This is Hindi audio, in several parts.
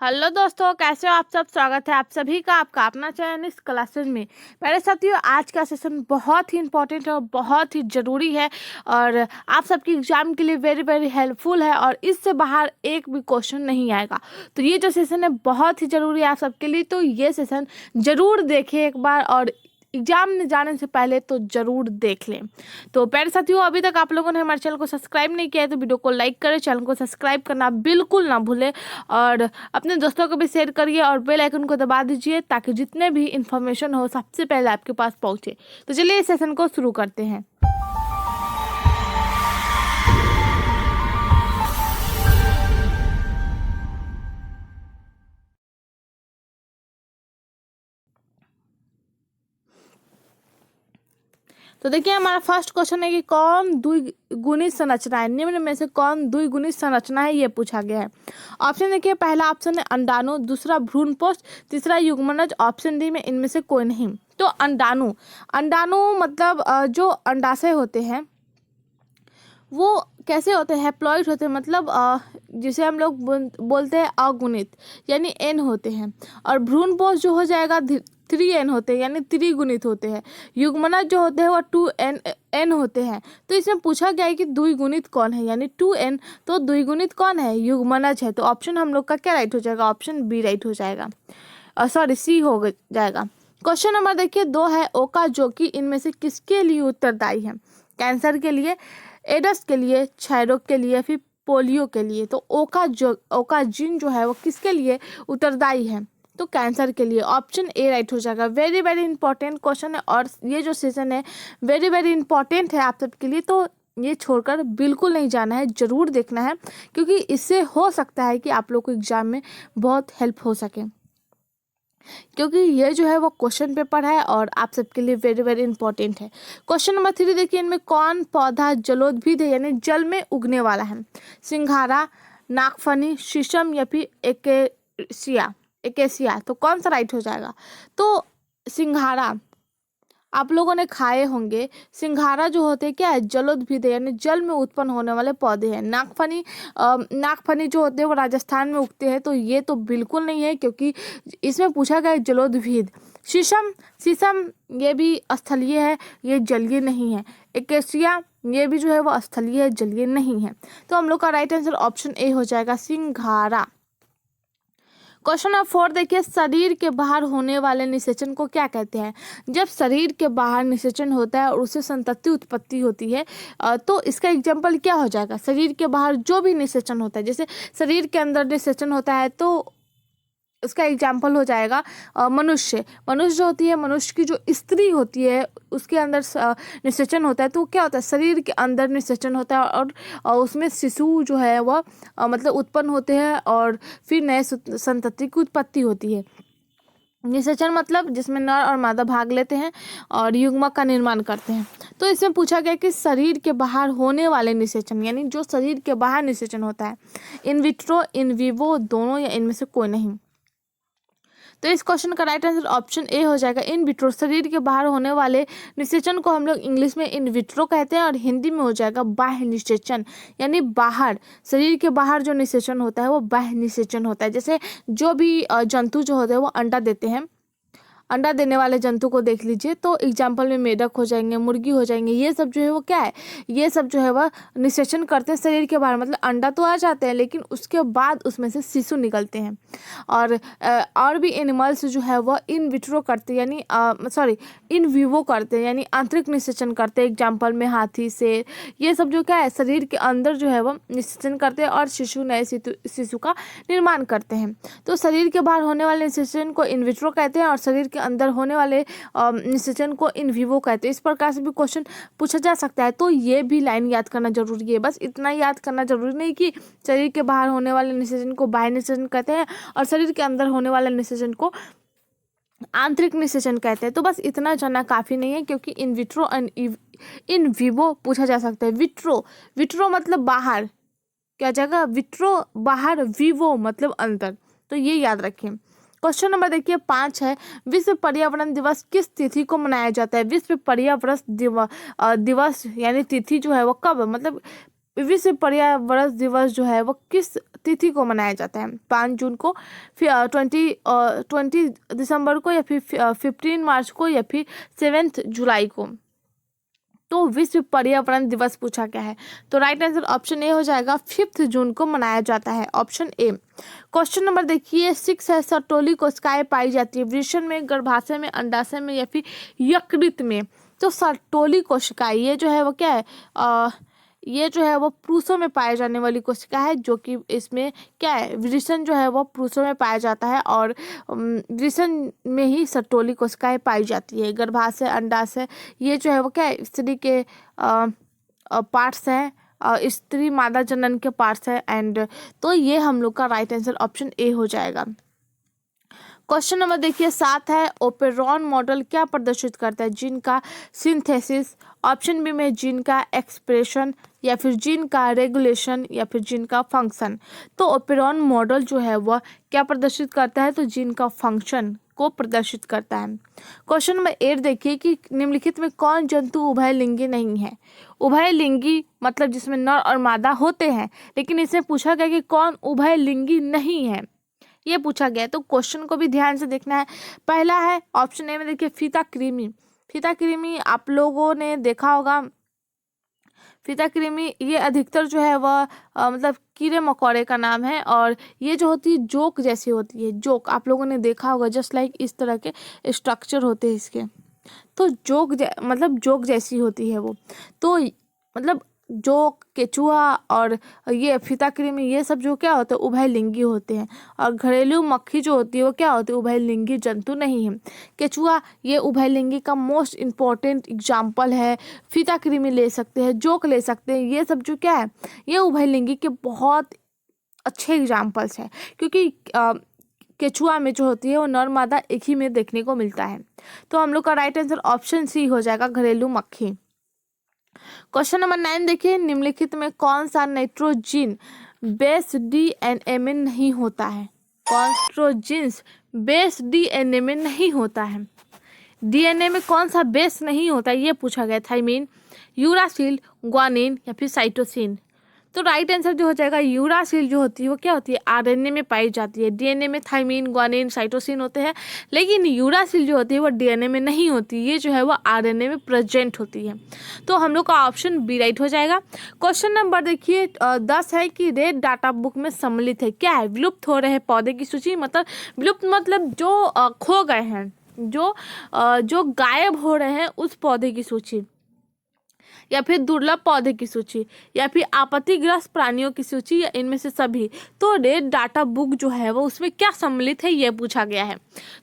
हेलो दोस्तों, कैसे हो आप सब। स्वागत है आप सभी का आपका अपना चैनल इस क्लासेस में। मेरे साथियों, आज का सेशन बहुत ही इंपॉर्टेंट है और बहुत ही ज़रूरी है और आप सबकी एग्जाम के लिए वेरी वेरी हेल्पफुल है और इससे बाहर एक भी क्वेश्चन नहीं आएगा। तो ये जो सेशन है बहुत ही ज़रूरी है आप सबके लिए, तो ये सेशन ज़रूर देखें एक बार और एग्जाम में जाने से पहले तो ज़रूर देख लें। तो प्यारे साथियों, अभी तक आप लोगों ने हमारे चैनल को सब्सक्राइब नहीं किया है तो वीडियो को लाइक करें, चैनल को सब्सक्राइब करना बिल्कुल ना भूलें और अपने दोस्तों को भी शेयर करिए और बेल आइकन को दबा दीजिए ताकि जितने भी इंफॉर्मेशन हो सबसे पहले आपके पास पहुंचे। तो चलिए इस सेशन को शुरू करते हैं। तो देखिए, हमारा फर्स्ट क्वेश्चन है कि कौन द्विगुणित संरचना है, निम्न में से कौन द्विगुणित संरचना है, ये पूछा गया है। ऑप्शन देखिए, पहला ऑप्शन है अंडाणु, दूसरा भ्रूणपोष, तीसरा युग्मनज, ऑप्शन डी में इनमें से कोई नहीं। तो अंडाणु, अंडाणु मतलब जो अंडाशय होते हैं वो कैसे होते हैं, हैप्लॉइड होते हैं, मतलब जिसे हम लोग बोलते हैं अगुणित, यानी एन होते हैं। और भ्रूणपोष जो हो जाएगा 3n होते हैं, यानी त्रिगुणित होते हैं। युग्मनज जो होते हैं वो 2n होते हैं। तो इसमें पूछा गया है कि द्विगुणित कौन है, यानी 2n, तो द्विगुणित कौन है, युग्मनज है। तो ऑप्शन हम लोग का क्या राइट हो जाएगा, ऑप्शन बी राइट हो जाएगा, सॉरी सी हो जाएगा। क्वेश्चन नंबर देखिए 2 है, ओका जो कि इनमें से किसके लिए उत्तरदायी है, कैंसर के लिए, एड्स के लिए, क्षय रोग के लिए, फिर पोलियो के लिए। तो ओका जीन जो है वो किसके लिए उत्तरदायी है, तो कैंसर के लिए, ऑप्शन ए राइट हो जाएगा। वेरी वेरी इंपॉर्टेंट क्वेश्चन है और ये जो सेशन है वेरी वेरी इंपॉर्टेंट है आप सबके लिए, तो ये छोड़कर बिल्कुल नहीं जाना है, ज़रूर देखना है क्योंकि इससे हो सकता है कि आप लोग को एग्जाम में बहुत हेल्प हो सके, क्योंकि ये जो है वो क्वेश्चन पेपर है और आप सबके लिए वेरी वेरी इंपॉर्टेंट है। क्वेश्चन नंबर 3 देखिए, इनमें कौन पौधा जलोद्भिद है, यानी जल में उगने वाला है, सिंघाड़ा, नागफनी, शीशम या फिर एकेसिया। तो कौन सा राइट हो जाएगा, तो सिंघाड़ा। आप लोगों ने खाए होंगे, सिंघाड़ा जो होते हैं क्या है, जलोद्भिद है, यानी जल में उत्पन्न होने वाले पौधे हैं। नागफनी जो होते हैं वो राजस्थान में उगते हैं, तो ये तो बिल्कुल नहीं है क्योंकि इसमें पूछा गया है जलोद्भिद। शीशम, शीशम ये भी स्थलीय है, ये जलीय नहीं है। एकेसिया ये भी जो है वो स्थलीय है, जलीय नहीं है। तो हम लोग का राइट आंसर ऑप्शन ए हो जाएगा, सिंघाड़ा। क्वेश्चन नंबर 4 देखिए, शरीर के बाहर होने वाले निषेचन को क्या कहते हैं। जब शरीर के बाहर निषेचन होता है और उससे संतति उत्पत्ति होती है तो इसका एग्जाम्पल क्या हो जाएगा, शरीर के बाहर जो भी निषेचन होता है, जैसे शरीर के अंदर निषेचन होता है तो उसका एग्जाम्पल हो जाएगा मनुष्य। मनुष्य जो होती है, मनुष्य की जो स्त्री होती है उसके अंदर निषेचन होता है, तो क्या होता है, शरीर के अंदर निषेचन होता है और उसमें शिशु जो है वह मतलब उत्पन्न होते हैं और फिर नए संतति की उत्पत्ति होती है। निषेचन मतलब जिसमें नर और मादा भाग लेते हैं और युग्मक का निर्माण करते हैं। तो इसमें पूछा गया कि शरीर के बाहर होने वाले निषेचन, यानी जो शरीर के बाहर निषेचन होता है, इन विट्रो इन विवो दोनों या इनमें से कोई नहीं। तो इस क्वेश्चन का राइट आंसर ऑप्शन ए हो जाएगा, इन विट्रो। शरीर के बाहर होने वाले निषेचन को हम लोग इंग्लिश में इन विट्रो कहते हैं और हिंदी में हो जाएगा बाह्य निषेचन, यानी बाहर, शरीर के बाहर जो निषेचन होता है वो बाह्य निषेचन होता है। जैसे जो भी जंतु जो होते हैं वो अंडा देते हैं, अंडा देने वाले जंतु को देख लीजिए, तो एग्जाम्पल में मेढक हो जाएंगे, मुर्गी हो जाएंगे, ये सब जो है वो क्या है, ये सब जो है वह निषेचन करते हैं शरीर के बाहर, मतलब अंडा तो आ जाते हैं लेकिन उसके बाद उसमें से शिशु निकलते हैं। और भी एनिमल्स जो है वह इन विट्रो करते हैं, यानी सॉरी इन विवो करते हैं, यानी आंतरिक निषेचन करते हैं। एग्जाम्पल में हाथी, शेर, ये सब जो क्या है शरीर के अंदर जो है वह निषेचन करते हैं और नए शिशु का निर्माण करते हैं। तो शरीर के बाहर होने वाले निषेचन को इन विट्रो कहते हैं और शरीर के अंदर होने वाले निषेचन को इन विवो कहते हैं। इस प्रकार से भी क्वेश्चन पूछा जा सकता है, तो ये भी लाइन याद करना जरूरी है। बस इतना याद करना जरूरी नहीं कि शरीर के बाहर होने वाले निषेचन को बाह्य निषेचन कहते हैं और शरीर के अंदर होने वाले निषेचन को आंतरिक निषेचन कहते हैं। तो बस इतना जानना काफी नहीं है क्योंकि इन विट्रो इन विवो पूछा जा सकता है। विट्रो, विट्रो मतलब बाहर, क्या जगह, विट्रो बाहर, विवो मतलब अंदर, तो ये याद रखें। क्वेश्चन नंबर देखिए 5 है, विश्व पर्यावरण दिवस किस तिथि को मनाया जाता है। विश्व पर्यावरण दिवस यानी तिथि जो है वो कब, मतलब विश्व पर्यावरण दिवस जो है वो किस तिथि को मनाया जाता है? 5 जून को, फिर 20 दिसंबर को, या फिर 15 मार्च को, या फिर 7 जुलाई को। तो विश्व पर्यावरण दिवस पूछा गया है, तो राइट आंसर ऑप्शन ए हो जाएगा, 5 जून को मनाया जाता है, ऑप्शन ए। क्वेश्चन नंबर देखिए 6 है, सर्टोली कोशिकाएं पाई जाती है वृषण में, गर्भाशय में, अंडाशय में, या फिर यकृत में? तो सर्टोली कोशिकाएं ये जो है वो क्या है, ये जो है वो पुरुषों में पाए जाने वाली कोशिका है, जो कि इसमें क्या है, वृषण जो है वो पुरुषों में पाया जाता है, और वृषण में ही सर्टोली कोशिकाएं पाई जाती है। गर्भाशय, अंडाशय ये जो है वो क्या है, स्त्री के पार्ट्स हैं, स्त्री मादा जनन के पार्ट्स हैं, एंड तो ये हम लोग का राइट आंसर ऑप्शन ए हो जाएगा। क्वेश्चन नंबर देखिए 7 है, ओपेरॉन मॉडल क्या प्रदर्शित करता है? जीन का सिंथेसिस, ऑप्शन बी में जीन का एक्सप्रेशन, या फिर जीन का रेगुलेशन, या फिर जीन का फंक्शन? तो ओपेरॉन मॉडल जो है वह क्या प्रदर्शित करता है? तो जीन का फंक्शन को प्रदर्शित करता है। क्वेश्चन नंबर 8 देखिए कि निम्नलिखित में कौन जंतु उभयलिंगी नहीं है? उभयलिंगी मतलब जिसमें नर और मादा होते हैं, लेकिन इसमें पूछा गया कि कौन उभयलिंगी नहीं है, ये पूछा गया है। तो क्वेश्चन को भी ध्यान से देखना है। पहला है ऑप्शन ए में देखिए फीता कृमि। फीता कृमि आप लोगों ने देखा होगा, फीता कृमि ये अधिकतर जो है वह मतलब कीड़े मकोड़े का नाम है, और ये जो होती है जोक जैसी होती है। जोक आप लोगों ने देखा होगा, जस्ट लाइक इस तरह के स्ट्रक्चर होते हैं इसके, तो मतलब जोक जैसी होती है वो। तो मतलब जोक, केचुआ और ये फीता कृमि ये सब जो क्या होते हैं, उभयलिंगी होते हैं। और घरेलू मक्खी जो होती है वो क्या होती है, उभयलिंगी जंतु नहीं है। केचुआ ये उभयलिंगी का मोस्ट इम्पॉर्टेंट एग्जाम्पल है। फीता कृमि ले सकते हैं, जोक ले सकते हैं, ये सब जो क्या है, ये उभयलिंगी के बहुत अच्छे एग्जाम्पल्स हैं, क्योंकि केचुआ में जो होती है वो नर मादा एक ही में देखने को मिलता है। तो हम लोग का राइट आंसर ऑप्शन सी हो जाएगा, घरेलू मक्खी। क्वेश्चन नंबर 9 देखिए, निम्नलिखित में कौन सा नाइट्रोजन बेस डीएनए में नहीं होता है? नाइट्रोजन बेस डीएनए में नहीं होता है। डीएनए में कौन सा बेस नहीं होता है ये पूछा गया। थाइमिन, यूरासिल, ग्वानिन, या फिर साइटोसिन? तो राइट आंसर जो हो जाएगा यूरासिल जो होती है वो क्या होती है, आरएनए में पाई जाती है। डीएनए में थाइमिन, ग्वानिन, साइटोसिन होते हैं, लेकिन यूरासिल जो होती है वो डीएनए में नहीं होती, ये जो है वो आरएनए में प्रेजेंट होती है। तो हम लोग का ऑप्शन बी राइट हो जाएगा। क्वेश्चन नंबर देखिए 10 है कि रेड डाटा बुक में सम्मिलित है, क्या है? विलुप्त हो रहे पौधे की सूची, मतलब विलुप्त मतलब जो खो गए हैं, जो गायब हो रहे हैं उस पौधे की सूची, या फिर दुर्लभ पौधे की सूची, या फिर आपत्तिग्रस्त प्राणियों की सूची, या इनमें से सभी? तो रेड डाटा बुक जो है वो उसमें क्या सम्मिलित है ये पूछा गया है।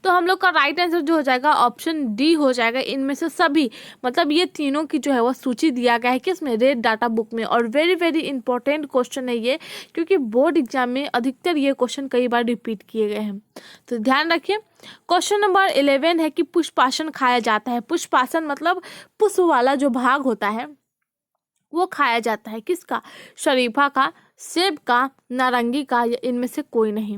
तो हम लोग का राइट आंसर जो हो जाएगा ऑप्शन डी हो जाएगा, इनमें से सभी। मतलब ये तीनों की जो है वो सूची दिया गया है किसमें, रेड डाटा बुक में। और वेरी वेरी इंपॉर्टेंट क्वेश्चन है ये, क्योंकि बोर्ड एग्जाम में अधिकतर ये क्वेश्चन कई बार रिपीट किए गए हैं, तो ध्यान रखिए। क्वेश्चन नंबर 11 है कि पुष्पासन खाया जाता है। पुष्पासन मतलब पुष्प वाला जो भाग होता है वो खाया जाता है, किसका? शरीफा का, सेब का, नारंगी का, या इनमें से कोई नहीं?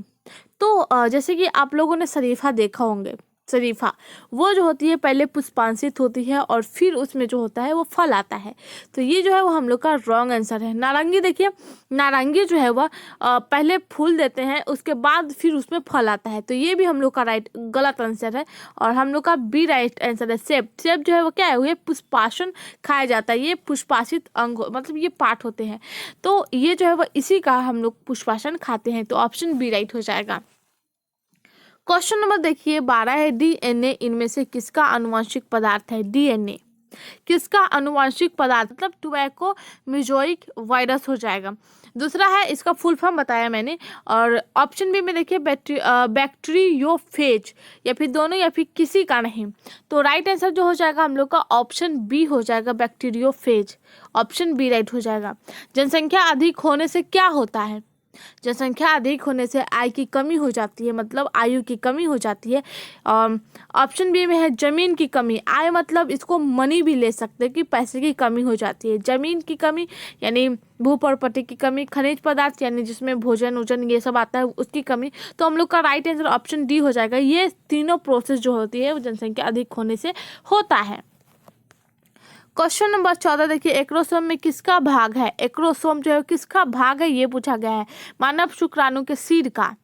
तो जैसे कि आप लोगों ने शरीफा देखा होंगे, शरीफा वो जो होती है पहले पुष्पांशित होती है और फिर उसमें जो होता है वो फल आता है, तो ये जो है वो हम लोग का रॉन्ग आंसर है। नारंगी देखिए, नारंगी जो है वह पहले फूल देते हैं उसके बाद फिर उसमें फल आता है, तो ये भी हम लोग का गलत आंसर है। और हम लोग का बी राइट आंसर है सेब। सेब जो है वो क्या है, ये पुष्पासन खाया जाता है, ये पुष्पाशित अंग मतलब ये पार्ट होते हैं, तो ये जो है वो इसी का हम लोग पुष्पासन खाते हैं, तो ऑप्शन बी राइट हो जाएगा। क्वेश्चन नंबर देखिए 12 है, डीएनए इनमें से किसका आनुवंशिक पदार्थ है? डीएनए किसका आनुवंशिक पदार्थ, मतलब टोबैको मोज़ेक वायरस हो जाएगा। दूसरा है, इसका फुल फॉर्म बताया मैंने। और ऑप्शन बी में देखिए बैक्टीरियोफेज, या फिर दोनों, या फिर किसी का नहीं। तो राइट आंसर जो हो जाएगा हम लोग का ऑप्शन बी हो जाएगा, बैक्टीरियोफेज। ऑप्शन बी राइट हो जाएगा। जनसंख्या अधिक होने से क्या होता है? जनसंख्या अधिक होने से आय की कमी हो जाती है, मतलब आयु की कमी हो जाती है। ऑप्शन बी में है जमीन की कमी। आय मतलब इसको मनी भी ले सकते हैं कि पैसे की कमी हो जाती है। जमीन की कमी यानी भू प्रॉपर्टी की कमी, खनिज पदार्थ यानी जिसमें भोजन उजन ये सब आता है उसकी कमी। तो हम लोग का राइट आंसर ऑप्शन डी हो जाएगा। ये तीनों प्रोसेस जो होती है वो जनसंख्या अधिक होने से होता है। क्वेश्चन नंबर 14 देखिए, एक्रोसोम में किसका भाग है? एक्रोसोम जो है किसका भाग है ये पूछा गया है, मानव शुक्राणु के सिर का।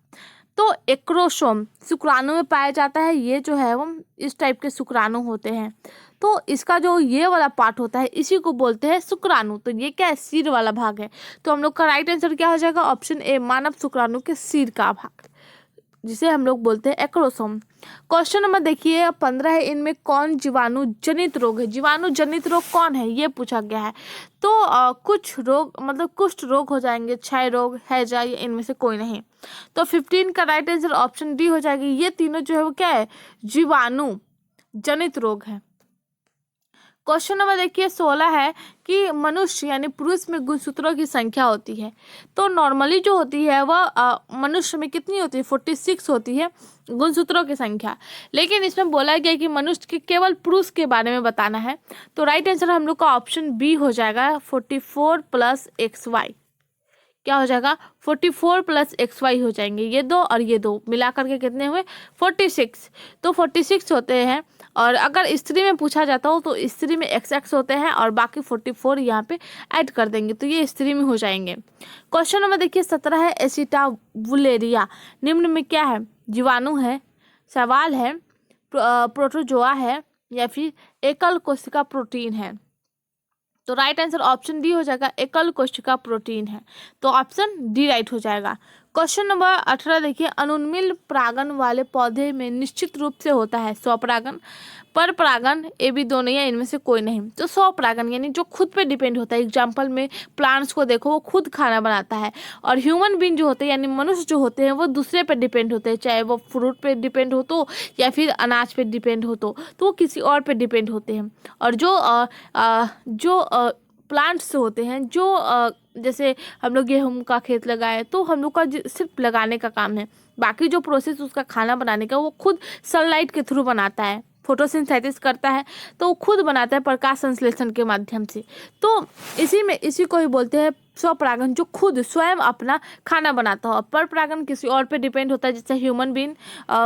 तो एक्रोसोम शुक्राणु में पाया जाता है, ये जो है वो इस टाइप के शुक्राणु होते हैं। तो इसका जो ये वाला पार्ट होता है इसी को बोलते हैं शुक्राणु। तो ये क्या है? सिर वाला भाग है। तो हम लोग का राइट आंसर क्या हो जाएगा? ऑप्शन ए, मानव शुक्राणु के सिर का भाग, जिसे हम लोग बोलते हैं एक्रोसोम। क्वेश्चन नंबर देखिए 15 है, इनमें कौन जीवाणु जनित रोग है? जीवाणु जनित रोग कौन है ये पूछा गया है। तो कुछ रोग मतलब कुष्ठ रोग हो जाएंगे, क्षय रोग, हैजा, या इनमें से कोई नहीं। तो 15 का राइट आंसर ऑप्शन डी हो जाएगी। ये तीनों जो है वो क्या है? जीवाणु जनित रोग है। क्वेश्चन नंबर देखिए 16 है कि मनुष्य यानी पुरुष में गुणसूत्रों की संख्या होती है। तो नॉर्मली जो होती है वह मनुष्य में कितनी होती है? 46 होती है गुणसूत्रों की संख्या। लेकिन इसमें बोला गया कि मनुष्य के केवल पुरुष के बारे में बताना है। तो राइट आंसर हम लोग का ऑप्शन बी हो जाएगा, 44 + XY। क्या हो जाएगा? 44 + XY हो जाएंगे। ये दो और ये दो मिला करके कितने हुए? 46। तो 46 होते हैं। और अगर स्त्री में पूछा जाता हो तो स्त्री में XX होते हैं और बाकी 44 यहाँ पे ऐड कर देंगे, तो ये स्त्री में हो जाएंगे। क्वेश्चन नंबर देखिए 17 है, एसिटाबुलेरिया निम्न में क्या है? जीवाणु है, सवाल है, प्रोटोजोआ है, या फिर एकल कोशिका प्रोटीन है? तो राइट आंसर ऑप्शन डी हो जाएगा, एकल कोशिका प्रोटीन है। तो ऑप्शन डी राइट हो जाएगा। क्वेश्चन नंबर 18 देखिए, अनुन्मिल परागन वाले पौधे में निश्चित रूप से होता है स्वपरागन, पर परागन, ए बी दोनों या इनमें से कोई नहीं। तो स्वपरागन यानी जो खुद पे डिपेंड होता है। एग्जाम्पल में प्लांट्स को देखो, वो खुद खाना बनाता है। और ह्यूमन बीइंग जो होते हैं यानी मनुष्य जो होते हैं वो दूसरे पे डिपेंड होते हैं, चाहे वो फ्रूट पे डिपेंड हो तो या फिर अनाज पे डिपेंड हो तो वो किसी और पे डिपेंड होते हैं। और जो प्लांट्स होते हैं, जो जैसे हम लोग गेहूं का खेत लगाए तो हम लोग का सिर्फ लगाने का काम है, बाकी जो प्रोसेस उसका खाना बनाने का वो खुद सनलाइट के थ्रू बनाता है, फोटोसिंथेसिस करता है, तो वो खुद बनाता है प्रकाश संश्लेषण के माध्यम से। तो इसी को ही बोलते हैं स्वपरागन, जो खुद स्वयं अपना खाना बनाता हो। पर परागन किसी और पे डिपेंड होता है, जैसे ह्यूमन बीइंग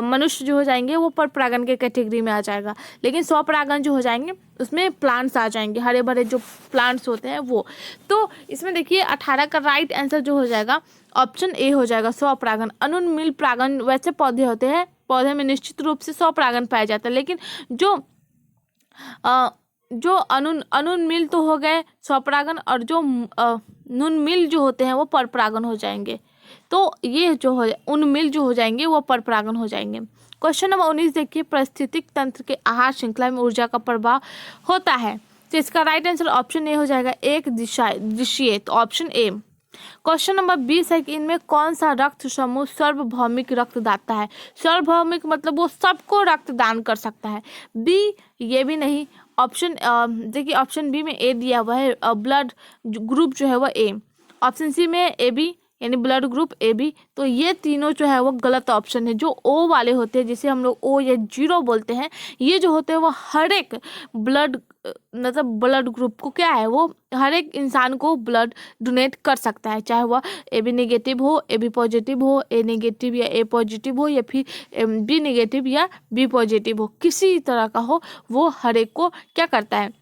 मनुष्य जो हो जाएंगे वो पर परागन के कैटेगरी में आ जाएगा। लेकिन स्वपरागन जो हो जाएंगे उसमें प्लांट्स आ जाएंगे, हरे भरे जो प्लांट्स होते हैं वो। तो इसमें देखिए 18 का राइट आंसर जो हो जाएगा ऑप्शन ए हो जाएगा, स्वपरागन। अनुन्मिल परागन वैसे पौधे होते हैं, पौधे में निश्चित रूप से स्वपरागन पाया जाता है। लेकिन जो अनुन्मिल तो हो गए स्वपरागन, और जो नुन्मिल जो होते हैं वो परपरागन हो जाएंगे। तो ये जो हो उन्मिल जो हो जाएंगे वो परपरागन हो जाएंगे। क्वेश्चन नंबर 19 देखिए, पारिस्थितिक तंत्र के आहार श्रृंखला में ऊर्जा का प्रभाव होता है। तो इसका राइट आंसर ऑप्शन ए हो जाएगा, एक दृश्य। तो ऑप्शन ए। क्वेश्चन नंबर 20 है कि इनमें कौन सा रक्त समूह सार्वभौमिक रक्तदाता है? सार्वभौमिक मतलब वो सबको रक्तदान कर सकता है। बी, ये भी नहीं। ऑप्शन देखिए ऑप्शन बी में ए दिया हुआ है, ब्लड ग्रुप जो है वो ए। ऑप्शन सी में ए बी यानी ब्लड ग्रुप ए बी। तो ये तीनों जो है वो गलत ऑप्शन है। जो ओ वाले होते हैं, जिसे हम लोग ओ या 0 बोलते हैं, ये जो होते हैं वो हर एक ब्लड मतलब ब्लड ग्रुप को क्या है, वो हर एक इंसान को ब्लड डोनेट कर सकता है, चाहे वह ए बी नेगेटिव हो, ए बी पॉजिटिव हो, ए नेगेटिव या ए पॉजिटिव हो, या फिर बी नेगेटिव या बी पॉजिटिव हो, किसी तरह का हो, वो हर एक को क्या करता है,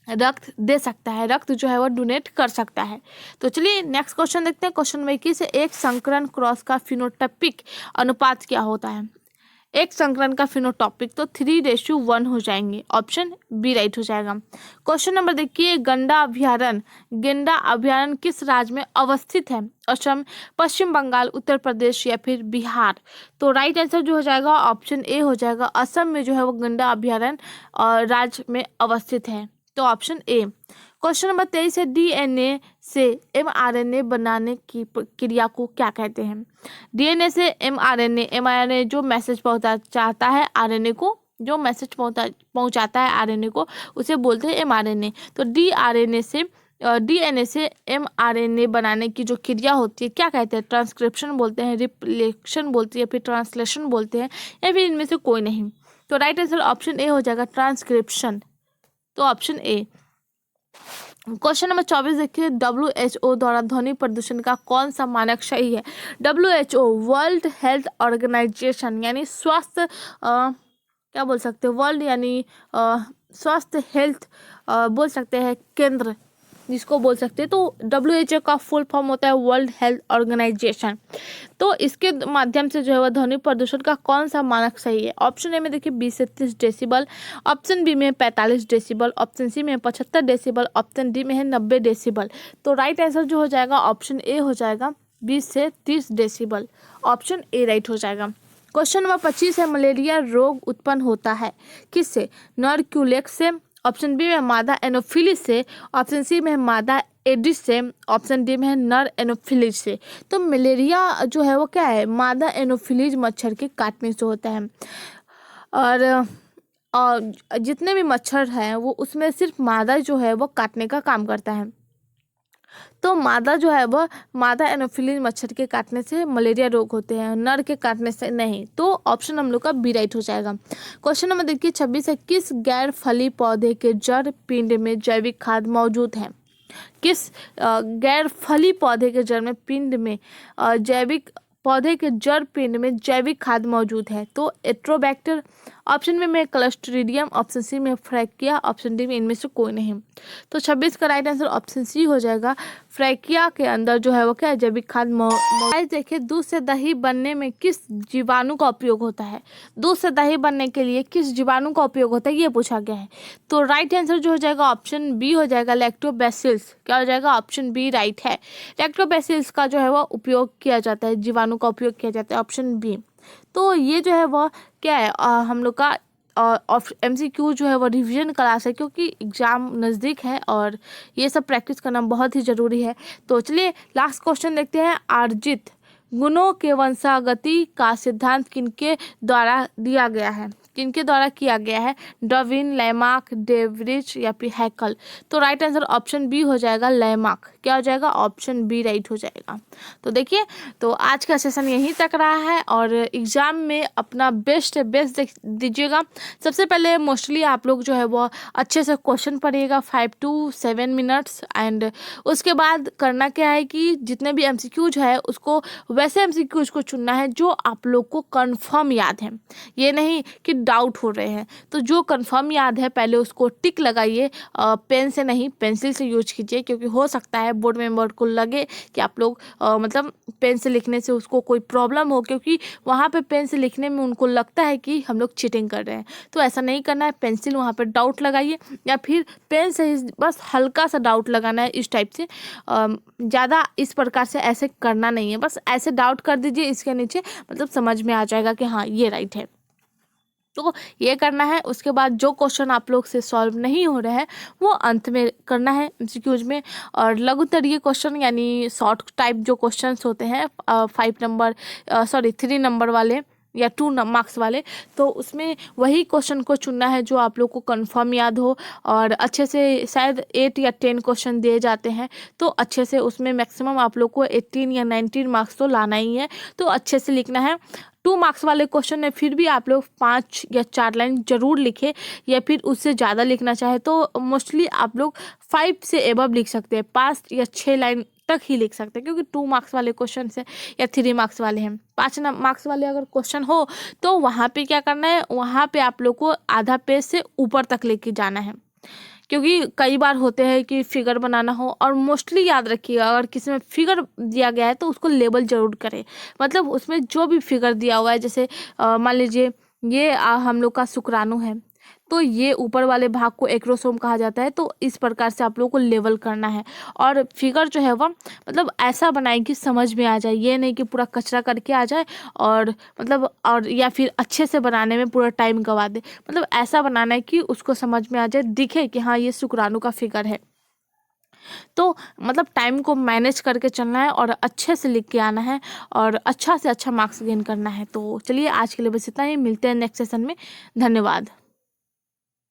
रक्त दे सकता है, रक्त जो है वो डोनेट कर सकता है। तो चलिए नेक्स्ट क्वेश्चन देखते हैं। क्वेश्चन नंबर 21 है, एक संकरण क्रॉस का फिनोटाइपिक अनुपात क्या होता है? एक संकरण का फिनोटॉपिक तो 3:1 हो जाएंगे। ऑप्शन बी राइट हो जाएगा। क्वेश्चन नंबर देखिए, गेंडा अभ्यारण्य किस राज्य में अवस्थित है? असम, पश्चिम बंगाल, उत्तर प्रदेश या फिर बिहार? तो राइट आंसर जो हो जाएगा ऑप्शन ए हो जाएगा, असम में जो है वो गेंडा अभ्यारण्य राज्य में अवस्थित है। तो ऑप्शन ए। क्वेश्चन नंबर 23 है, डीएनए से एमआरएनए बनाने की प्रक्रिया को क्या कहते हैं? डीएनए से एमआरएनए जो मैसेज पहुंचाता है आरएनए को, जो मैसेज पहुंचाता है आरएनए को, उसे बोलते हैं एमआरएनए। तो डीएनए से एमआरएनए बनाने की जो क्रिया होती है क्या कहते हैं? ट्रांसक्रिप्शन बोलते हैं, रिप्लिकेशन बोलते हैं, या फिर ट्रांसलेशन बोलते हैं, या फिर इनमें से कोई नहीं। तो राइट आंसर ऑप्शन ए हो जाएगा, ट्रांसक्रिप्शन। तो ऑप्शन ए। क्वेश्चन नंबर 24 देखिए, WHO द्वारा ध्वनि प्रदूषण का कौन सा मानक सही है? WHO वर्ल्ड हेल्थ ऑर्गेनाइजेशन यानी स्वास्थ्य क्या बोल सकते हैं, वर्ल्ड यानी स्वास्थ्य हेल्थ बोल सकते हैं केंद्र जिसको बोल सकते हैं, तो WHO का फुल फॉर्म होता है वर्ल्ड हेल्थ ऑर्गेनाइजेशन। तो इसके माध्यम से जो है वह ध्वनि प्रदूषण का कौन सा मानक सही है? ऑप्शन ए में देखिए 20 से 30 डेसिबल, ऑप्शन बी में 45 डेसिबल, ऑप्शन सी में 75 डेसिबल, ऑप्शन डी में है 90 डेसिबल। तो राइट आंसर जो हो जाएगा ऑप्शन ए हो जाएगा 20 से 30 डेसिबल। ऑप्शन ए राइट हो जाएगा। क्वेश्चन नंबर 25 है, मलेरिया रोग उत्पन्न होता है किससे? नरक्यूलेक्स से, ऑप्शन बी में मादा एनोफिलिस से, ऑप्शन सी में है मादा एडिस से, ऑप्शन डी में है नर एनोफिलिस से। तो मलेरिया जो है वो क्या है? मादा एनोफिलिस मच्छर के काटने से होता है। और जितने भी मच्छर हैं वो उसमें सिर्फ मादा जो है वो काटने का काम करता है। तो मादा जो है वह मादा एनोफिलिस मच्छर के काटने से मलेरिया रोग होते हैं, नर के काटने से नहीं। तो ऑप्शन हम लोग का बी राइट हो जाएगा। क्वेश्चन नंबर देखिए 26 है, किस गैर फली पौधे के जड़ पिंड में जैविक खाद मौजूद है? किस गैर फली पौधे के जड़ में पिंड में जैविक पौधे के जड़ पिंड में जैविक खाद मौजूद है? तो एट्रोबैक्टर, ऑप्शन में क्लस्ट्रीडियम, ऑप्शन सी में फ्रैकिया, ऑप्शन डी में इनमें से कोई नहीं। तो 26 का राइट आंसर ऑप्शन सी हो जाएगा। फ्रैकिया के अंदर जो है वो क्या है? जैविक खाद मौजूद। देखिए दूध से दही बनने में किस जीवाणु का उपयोग होता है? दूध से दही बनने के लिए किस जीवाणु का उपयोग होता है ये पूछा गया है। तो राइट आंसर जो हो जाएगा ऑप्शन बी हो जाएगा, लैक्टोबैसिलस। क्या हो जाएगा? ऑप्शन बी राइट है। लैक्टोबैसिलस का जो है वो उपयोग किया जाता है, जीवाणु का उपयोग किया जाता है, ऑप्शन बी। तो ये जो है वह क्या है हम लोग का MCQ जो है वो रिवीजन क्लास है, क्योंकि एग्ज़ाम नज़दीक है और ये सब प्रैक्टिस करना बहुत ही ज़रूरी है। तो चलिए लास्ट क्वेश्चन देखते हैं। अर्जित गुणों के वंशागति का सिद्धांत किनके द्वारा दिया गया है? किनके द्वारा किया गया है? डार्विन, लैमार्क, डेवरिच या फिर हैकल। तो राइट आंसर ऑप्शन बी हो जाएगा, लैमार्क। क्या हो जाएगा? ऑप्शन बी राइट हो जाएगा। तो देखिए, तो आज का सेशन यहीं तक रहा है और एग्ज़ाम में अपना बेस्ट दीजिएगा। सबसे पहले मोस्टली आप लोग जो है वो अच्छे से क्वेश्चन पढ़िएगा 5 to 7 मिनट्स। एंड उसके बाद करना क्या है कि जितने भी MCQs है उसको वैसे MCQs को चुनना है जो आप लोग को कंफर्म याद है, ये नहीं कि डाउट हो रहे हैं। तो जो कंफर्म याद है पहले उसको टिक लगाइए, पेन से नहीं पेंसिल से यूज कीजिए, क्योंकि हो सकता है बोर्ड मेंबर को लगे कि आप लोग मतलब पेन से लिखने से उसको कोई प्रॉब्लम हो, क्योंकि वहाँ पे पेन से लिखने में उनको लगता है कि हम लोग चीटिंग कर रहे हैं। तो ऐसा नहीं करना है, पेंसिल वहाँ पे डाउट लगाइए या फिर पेन से ही बस हल्का सा डाउट लगाना है, इस टाइप से। ज़्यादा इस प्रकार से ऐसे करना नहीं है, बस ऐसे डाउट कर दीजिए इसके नीचे, मतलब समझ में आ जाएगा कि हाँ ये राइट है। तो ये करना है। उसके बाद जो क्वेश्चन आप लोग से सॉल्व नहीं हो रहे हैं वो अंत में करना है MCQs में। और लघुत्तरीय क्वेश्चन यानी शॉर्ट टाइप जो क्वेश्चंस होते हैं 3 नंबर वाले या 2 मार्क्स वाले, तो उसमें वही क्वेश्चन को चुनना है जो आप लोग को कंफर्म याद हो। और अच्छे से शायद 8 या 10 क्वेश्चन दिए जाते हैं, तो अच्छे से उसमें मैक्सिमम आप लोग को 18 या 19 मार्क्स तो लाना ही है, तो अच्छे से लिखना है। 2 मार्क्स वाले क्वेश्चन में फिर भी आप लोग 5 या 4 लाइन जरूर लिखे, या फिर उससे ज़्यादा लिखना चाहे तो मोस्टली आप लोग 5 से एबव लिख सकते हैं, 5 या 6 लाइन तक ही लिख सकते हैं, क्योंकि 2 मार्क्स वाले क्वेश्चन से या 3 मार्क्स वाले हैं। 5 मार्क्स वाले अगर क्वेश्चन हो तो वहाँ पे क्या करना है, वहाँ पे आप लोग को आधा पेज से ऊपर तक लेके जाना है, क्योंकि कई बार होते हैं कि फिगर बनाना हो। और मोस्टली याद रखिएगा अगर किसी में फिगर दिया गया है तो उसको लेबल जरूर करें, मतलब उसमें जो भी फिगर दिया हुआ है, जैसे मान लीजिए ये हम लोग का शुक्राणु है, तो ये ऊपर वाले भाग को एक्रोसोम कहा जाता है। तो इस प्रकार से आप लोगों को लेवल करना है, और फिगर जो है वह मतलब ऐसा बनाए कि समझ में आ जाए, ये नहीं कि पूरा कचरा करके आ जाए और मतलब और या फिर अच्छे से बनाने में पूरा टाइम गवा दे। मतलब ऐसा बनाना है कि उसको समझ में आ जाए, दिखे कि हाँ ये शुक्राणु का फिगर है। तो मतलब टाइम को मैनेज करके चलना है और अच्छे से लिख के आना है और अच्छा से अच्छा मार्क्स गेन करना है। तो चलिए आज के लिए बस इतना ही, मिलते हैं नेक्स्ट सेशन में। धन्यवाद।